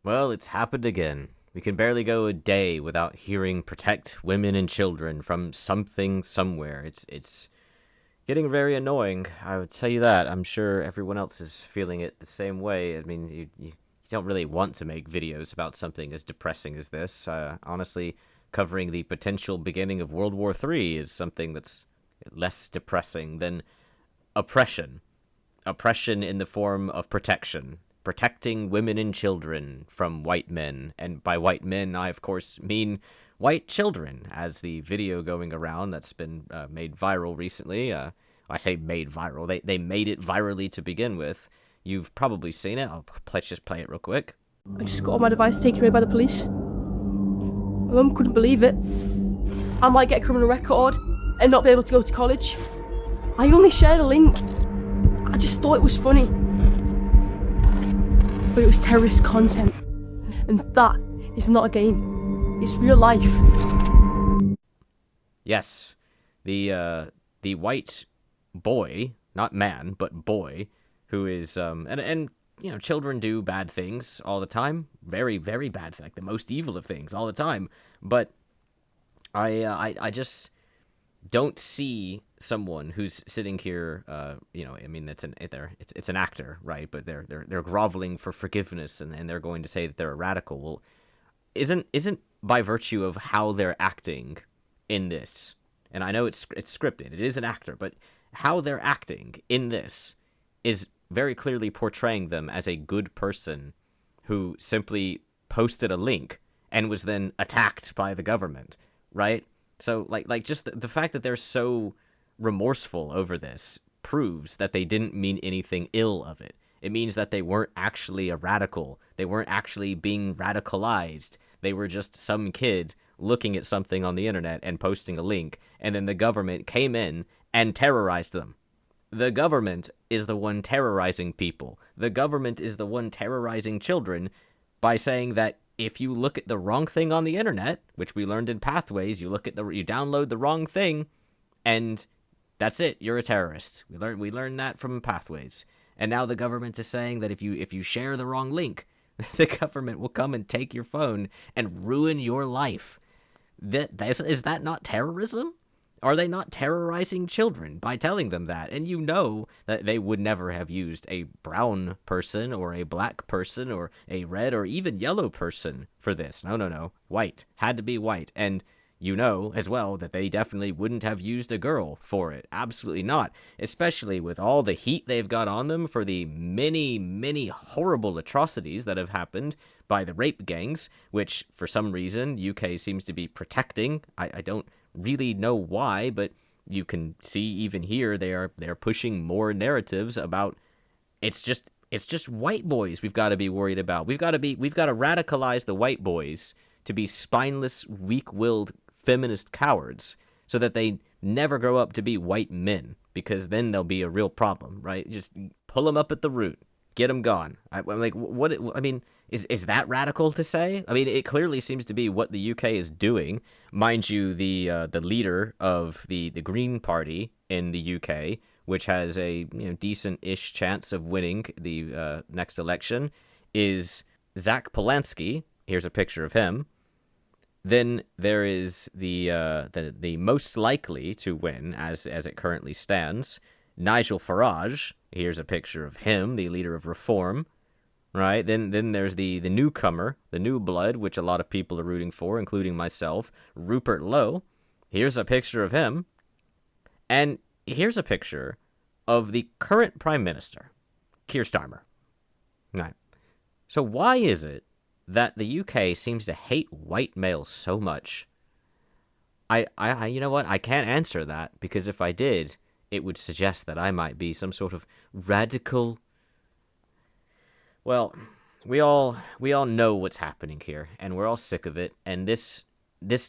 Well, it's happened again. We can barely go a day without hearing protect women and children from something somewhere. It's getting very annoying. I would tell you that. I'm sure everyone else is feeling it the same way. I mean, you don't really want to make videos about something as depressing as this. Honestly, covering the potential beginning of World War III is something that's less depressing than oppression. Oppression in the form of protection. Protecting women and children from white men. And by white men, I, of course, mean white children, as the video going around that's been made viral recently. I say made viral. They made it virally to begin with. You've probably seen it. Let's just play it real quick. I just got all my devices taken away by the police. My mum couldn't believe it. I might get a criminal record and not be able to go to college. I only shared a link. I just thought it was funny. But it was terrorist content. And that is not a game. It's real life. Yes, the white boy, not man, but boy, who is and you know, children do bad things all the time, very very bad, like the most evil of things all the time. But I just don't see someone who's sitting here. You know, I mean, it's an actor, right? But they're groveling for forgiveness, and they're going to say that they're a radical. Well, isn't by virtue of how they're acting in this, and I know it's scripted, it is an actor, but how they're acting in this is very clearly portraying them as a good person who simply posted a link and was then attacked by the government, right? So like just the fact that they're so remorseful over this proves that they didn't mean anything ill of it. It means that they weren't actually a radical. They weren't actually being radicalized. They were just some kid looking at something on the internet and posting a link, and then the government came in and terrorized them. The government is the one terrorizing people. The government is the one terrorizing children by saying that if you look at the wrong thing on the internet, which we learned in Pathways, you download the wrong thing, and that's it. You're a terrorist. We learned that from Pathways, and now the government is saying that if you share the wrong link, the government will come and take your phone and ruin your life. Is that not terrorism? Are they not terrorizing children by telling them that? And you know that they would never have used a brown person or a black person or a red or even yellow person for this. No. White. Had to be white. And you know as well that they definitely wouldn't have used a girl for it. Absolutely not. Especially with all the heat they've got on them for the many, many horrible atrocities that have happened by the rape gangs, which for some reason UK seems to be protecting. I don't really know why, but you can see even here they're pushing more narratives about it's just white boys we've got to be worried about. We've got to radicalize the white boys to be spineless, weak-willed feminist cowards so that they never grow up to be white men, because then they'll be a real problem, right? Just pull them up at the root. Get them gone. I'm like, what? I mean, is that radical to say? I mean, it clearly seems to be what the UK is doing. Mind you, the leader of the Green Party in the UK, which has a decent-ish chance of winning the next election, is Zach Polanski. Here's a picture of him. Then there is the most likely to win as it currently stands, Nigel Farage. Here's a picture of him, the leader of Reform, right? Then there's the newcomer, the new blood, which a lot of people are rooting for, including myself, Rupert Lowe. Here's a picture of him. And here's a picture of the current Prime Minister, Keir Starmer. Right. So why is it that the UK seems to hate white males so much? I you know what? I can't answer that, because if I did, it would suggest that I might be some sort of radical. Well, we all know what's happening here, and we're all sick of it. And this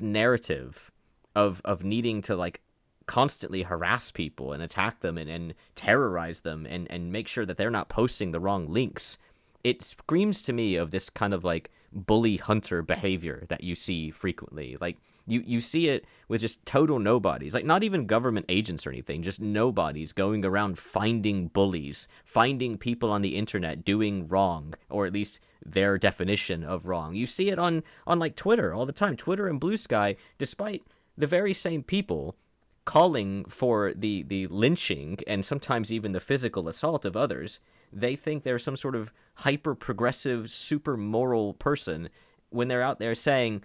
narrative of needing to like constantly harass people and attack them and terrorize them and make sure that they're not posting the wrong links, it screams to me of this kind of like bully hunter behavior that you see frequently. Like you see it with just total nobodies, like not even government agents or anything, just nobodies going around finding bullies, finding people on the internet doing wrong, or at least their definition of wrong. You see it on like Twitter all the time. Twitter and Blue Sky, despite the very same people calling for the lynching and sometimes even the physical assault of others, they think they're some sort of hyper progressive, super moral person when they're out there saying,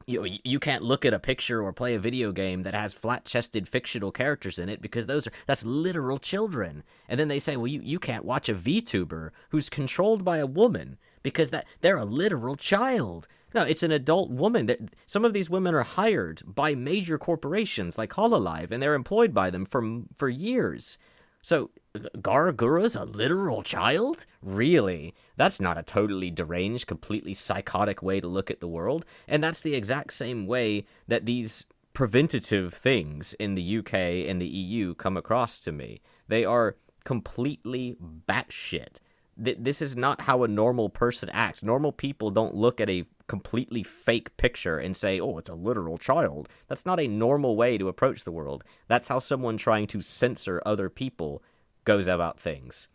you can't look at a picture or play a video game that has flat-chested fictional characters in it because that's literal children. And then they say, well, you can't watch a VTuber who's controlled by a woman because they're a literal child. No, it's an adult woman. Some of these women are hired by major corporations like Hololive, and they're employed by them for years. So, Gargura's a literal child? Really? That's not a totally deranged, completely psychotic way to look at the world. And that's the exact same way that these preventative things in the UK and the EU come across to me. They are completely batshit. This is not how a normal person acts. Normal people don't look at a completely fake picture and say, oh, it's a literal child. That's not a normal way to approach the world. That's how someone trying to censor other people goes about things.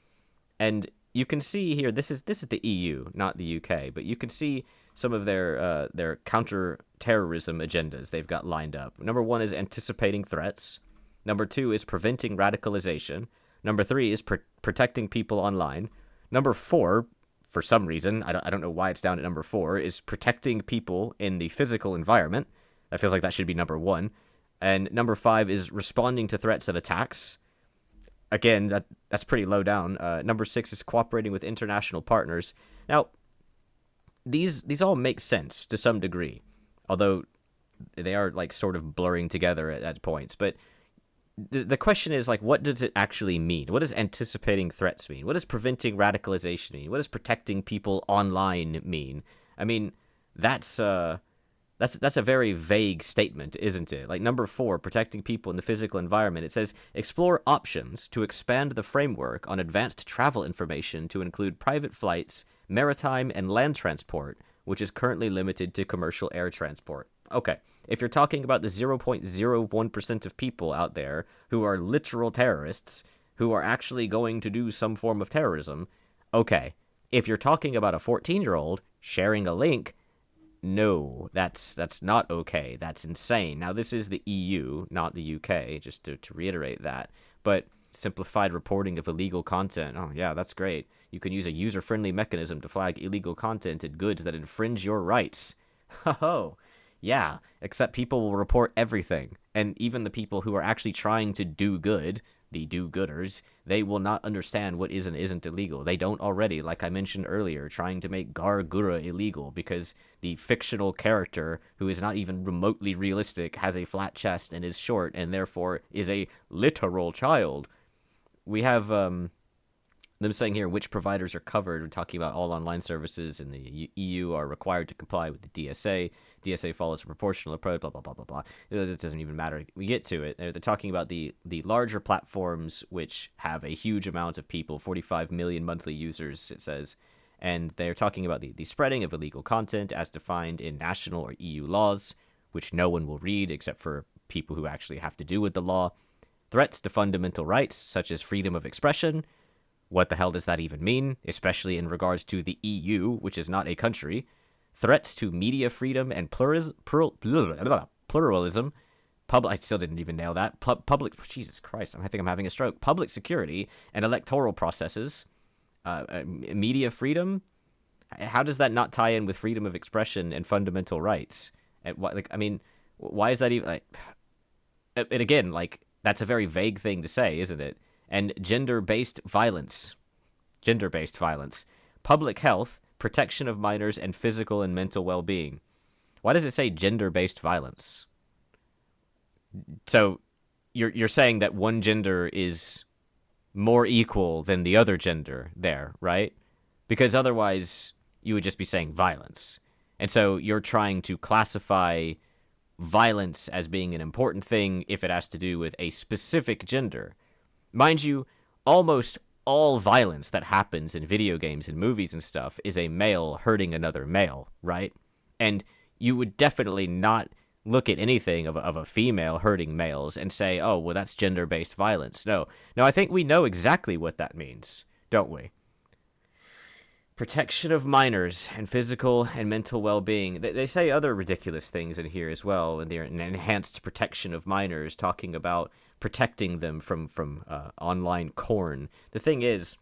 And you can see here, this is the EU, not the UK, but you can see some of their counter-terrorism agendas they've got lined up. Number 1 is anticipating threats. Number 2 is preventing radicalization. Number 3 is protecting people online. Number 4, for some reason, I don't know why it's down at number 4, is protecting people in the physical environment. That feels like that should be number 1. And number 5 is responding to threats and attacks. Again, that's pretty low down. Number 6 is cooperating with international partners. Now, these all make sense to some degree, although they are like sort of blurring together at points. But the question is, like, what does it actually mean? What does anticipating threats mean? What does preventing radicalization mean? What does protecting people online mean? I mean, that's a very vague statement, isn't it? Like number 4, protecting people in the physical environment. It says, explore options to expand the framework on advanced travel information to include private flights, maritime and land transport, which is currently limited to commercial air transport. Okay, if you're talking about the 0.01% of people out there who are literal terrorists, who are actually going to do some form of terrorism, okay. If you're talking about a 14-year-old sharing a link, no, that's not okay. That's insane. Now, this is the EU, not the UK, just to reiterate that. But simplified reporting of illegal content, oh yeah, that's great. You can use a user-friendly mechanism to flag illegal content and goods that infringe your rights. Oh, yeah, except people will report everything. And even the people who are actually trying to do good, the do-gooders, they will not understand what is and isn't illegal. They don't already, like I mentioned earlier, trying to make Gargura illegal because the fictional character, who is not even remotely realistic, has a flat chest and is short and therefore is a literal child. We have them saying here which providers are covered. We're talking about all online services in the EU are required to comply with the DSA. DSA follows a proportional approach, blah, blah, blah, blah, blah. It doesn't even matter. We get to it. They're talking about the larger platforms, which have a huge amount of people, 45 million monthly users, it says. And they're talking about the spreading of illegal content as defined in national or EU laws, which no one will read except for people who actually have to do with the law. Threats to fundamental rights, such as freedom of expression. What the hell does that even mean, especially in regards to the EU, which is not a country? Threats to media freedom and pluralism. I still didn't even nail that. Public, Jesus Christ, I think I'm having a stroke. Public security and electoral processes. Media freedom. How does that not tie in with freedom of expression and fundamental rights? And why is that even? And again, that's a very vague thing to say, isn't it? And gender-based violence, public health, protection of minors, and physical and mental well-being. Why does it say gender-based violence? So you're saying that one gender is more equal than the other gender there, right? Because otherwise you would just be saying violence. And so you're trying to classify violence as being an important thing if it has to do with a specific gender. Mind you, almost all violence that happens in video games and movies and stuff is a male hurting another male, right? And you would definitely not look at anything of a female hurting males and say, oh, well, that's gender-based violence. No, I think we know exactly what that means, don't we? Protection of minors and physical and mental well-being. They say other ridiculous things in here as well, and they're an enhanced protection of minors, talking about protecting them from online porn. The thing is,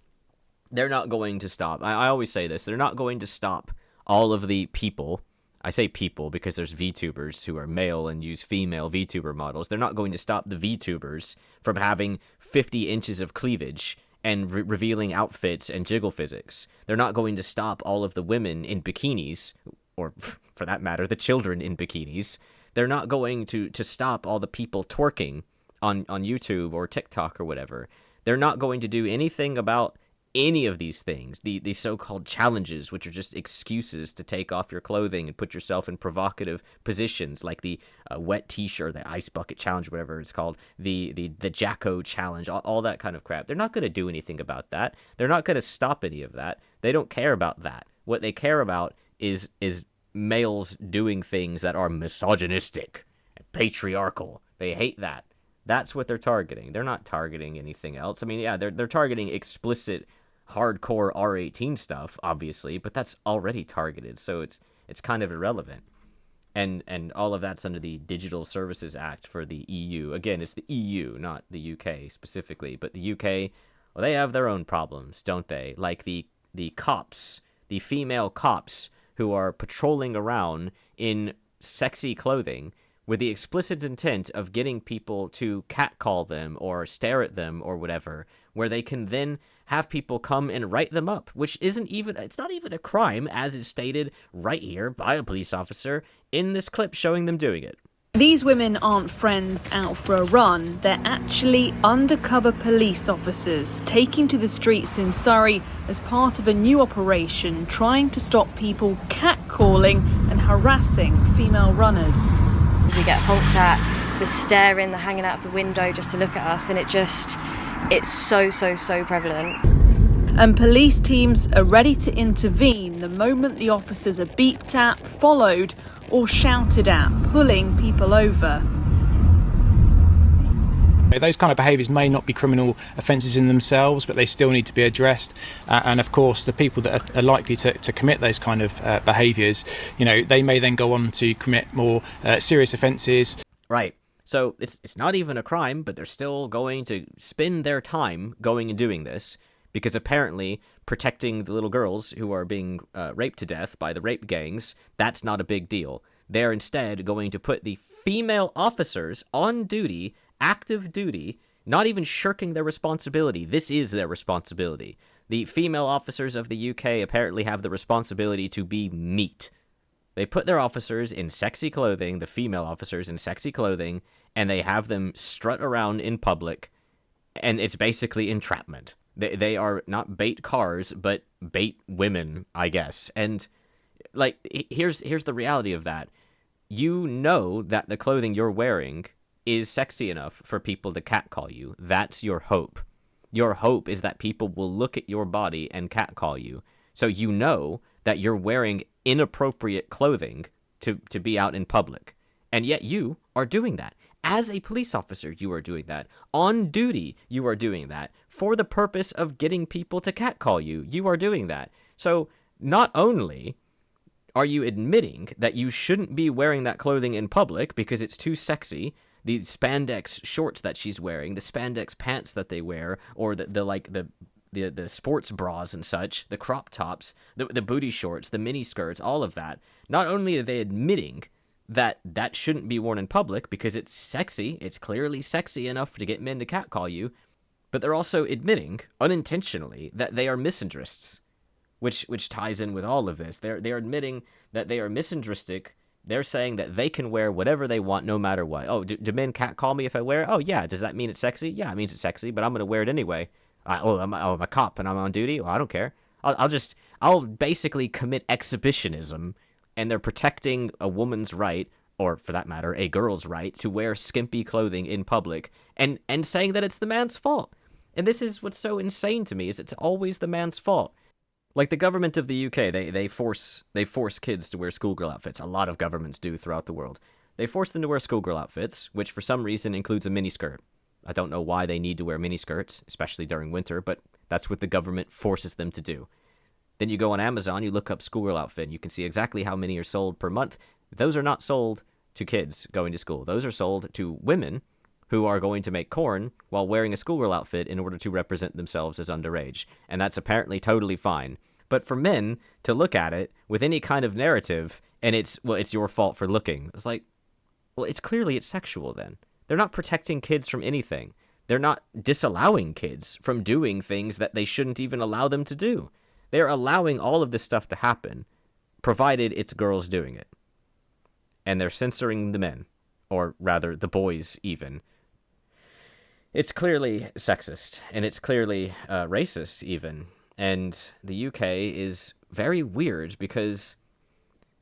they're not going to stop. I always say this. They're not going to stop all of the people. I say people because there's VTubers who are male and use female VTuber models. They're not going to stop the VTubers from having 50 inches of cleavage and revealing outfits and jiggle physics. They're not going to stop all of the women in bikinis, or for that matter, the children in bikinis. They're not going to stop all the people twerking on YouTube or TikTok or whatever. They're not going to do anything about any of these things, the so-called challenges, which are just excuses to take off your clothing and put yourself in provocative positions, like the wet t-shirt, the ice bucket challenge, whatever it's called, the Jacko challenge, all that kind of crap. They're not going to do anything about that. They're not going to stop any of that. They don't care about that. What they care about is males doing things that are misogynistic and patriarchal. They hate that. That's what they're targeting. They're not targeting anything else. I mean, yeah, they're targeting explicit hardcore R18 stuff, obviously, but that's already targeted, so it's kind of irrelevant. And all of that's under the Digital Services Act for the EU. Again, it's the EU, not the UK specifically, but the UK, well, they have their own problems, don't they? Like the cops, the female cops who are patrolling around in sexy clothing with the explicit intent of getting people to catcall them or stare at them or whatever, where they can then have people come and write them up, which it's not even a crime, as is stated right here by a police officer in this clip showing them doing it. These women aren't friends out for a run. They're actually undercover police officers taking to the streets in Surrey as part of a new operation trying to stop people catcalling and harassing female runners. We get honked at, the staring, the hanging out of the window just to look at us, and it's so prevalent. And police teams are ready to intervene the moment the officers are beeped at, followed or shouted at, pulling people over. Those kind of behaviours may not be criminal offences in themselves, but they still need to be addressed. And of course, the people that are likely to commit those kind of behaviours, they may then go on to commit more serious offences. Right. So it's not even a crime, but they're still going to spend their time going and doing this because apparently protecting the little girls who are being raped to death by the rape gangs, that's not a big deal. They're instead going to put the female officers on duty, active duty, not even shirking their responsibility. This is their responsibility. The female officers of the UK apparently have the responsibility to be meat. They put their officers in sexy clothing, the female officers in sexy clothing, and they have them strut around in public, and it's basically entrapment. They are not bait cars, but bait women, I guess. And, like, here's the reality of that. You know that the clothing you're wearing is sexy enough for people to catcall you. That's your hope. Your hope is that people will look at your body and catcall you. So you know that you're wearing inappropriate clothing to be out in public. And yet you are doing that. As a police officer, you are doing that. On duty, you are doing that. For the purpose of getting people to catcall you, you are doing that. So not only are you admitting that you shouldn't be wearing that clothing in public because it's too sexy, the spandex shorts that she's wearing, the spandex pants that they wear, or the sports bras and such, the crop tops, the booty shorts, the mini skirts, all of that. Not only are they admitting that shouldn't be worn in public because it's sexy, it's clearly sexy enough to get men to catcall you, but they're also admitting, unintentionally, that they are misandrists, which ties in with all of this. They're admitting that they are misandristic. They're saying that they can wear whatever they want no matter what. Oh, do men catcall me if I wear it? Oh, yeah. Does that mean it's sexy? Yeah, it means it's sexy, but I'm going to wear it anyway. I'm a cop and I'm on duty? Well, I don't care. I'll basically commit exhibitionism, and they're protecting a woman's right, or for that matter, a girl's right, to wear skimpy clothing in public, and saying that it's the man's fault. And this is what's so insane to me, is it's always the man's fault. Like the government of the UK, they force kids to wear schoolgirl outfits. A lot of governments do throughout the world. They force them to wear schoolgirl outfits, which for some reason includes a miniskirt. I don't know why they need to wear miniskirts, especially during winter, but that's what the government forces them to do. Then you go on Amazon, you look up schoolgirl outfit, and you can see exactly how many are sold per month. Those are not sold to kids going to school. Those are sold to women who are going to make corn while wearing a schoolgirl outfit in order to represent themselves as underage. And that's apparently totally fine. But for men to look at it with any kind of narrative, and it's your fault for looking. It's like, well, it's sexual then. They're not protecting kids from anything. They're not disallowing kids from doing things that they shouldn't even allow them to do. They're allowing all of this stuff to happen, provided it's girls doing it. And they're censoring the men, or rather the boys even. It's clearly sexist, and it's clearly racist even. And the UK is very weird because,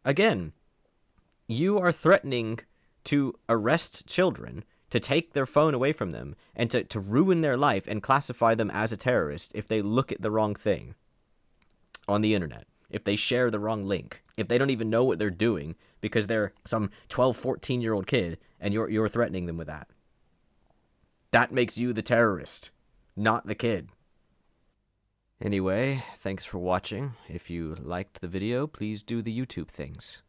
again, you are threatening to arrest children, to take their phone away from them, and to ruin their life and classify them as a terrorist if they look at the wrong thing on the internet, if they share the wrong link, if they don't even know what they're doing because they're some 12, 14-year-old kid and you're threatening them with that. That makes you the terrorist, not the kid. Anyway, thanks for watching. If you liked the video, please do the YouTube things.